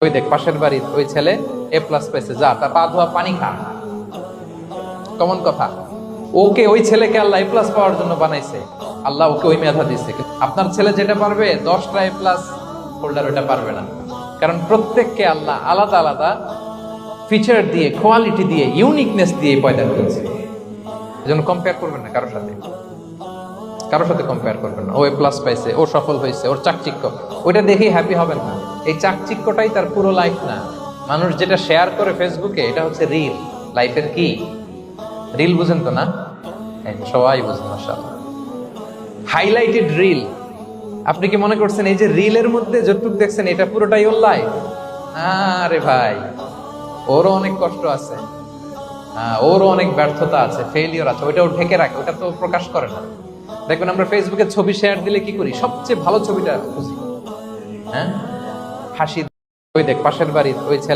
ওই দেখ পাশের বাড়ির ওই ছেলে এ প্লাস পাইছে, যা তার পা ধোয়া পানি খা। কমন কথা। ওকে, ওই ছেলেকে আল্লাহ এ প্লাস পাওয়ার জন্য বানাইছে, আল্লাহ ওকে ওই মেধা দিচ্ছে। আপনার ছেলে যেটা পারবে 10টা এ প্লাস হোল্ডার ওটা পারবে না, কারণ প্রত্যেককে আল্লাহ আলাদা আলাদা ফিচার দিয়ে, কোয়ালিটি দিয়ে, ইউনিকনেস দিয়ে পয়দা করেছে। এজন্য কম্পেয়ার করবেন না কারোর সাথে, কারোর সাথে কম্পেয়ার করবেন না। ও এ প্লাস পাইছে, ও সফল হয়েছে, ওর চাকচিক্য, ওইটা দেখেই হ্যাপি হবেন না। এই চাকচিক্যটাই তার পুরো লাইফ না। মানুষ যেটা শেয়ার করে ফেসবুকে, এটা হচ্ছে রিল। লাইফের কি রিল বুঝেন তো না? সবাই বুঝেন মাশাআল্লাহ। Highlighted reel. আপনি কি মনে করছেন এই যে রিলের মধ্যে যতটুকু দেখছেন এটা পুরোটাই ওর লাইফ? আরে ভাই, ওরও অনেক কষ্ট আছে, ওরও অনেক ব্যর্থতা আছে, ফেলিওর আছে, ওইটা ও ঢেকে রাখে, ওটা তো প্রকাশ করে না। দেখবেন আমরা ফেসবুকে ছবি শেয়ার দিলে কি করি? সবচেয়ে ভালো ছবিটা খুঁজি, হ্যাঁ, হাসি। ওই দেখ পাশের বাড়ির ওই ছেলে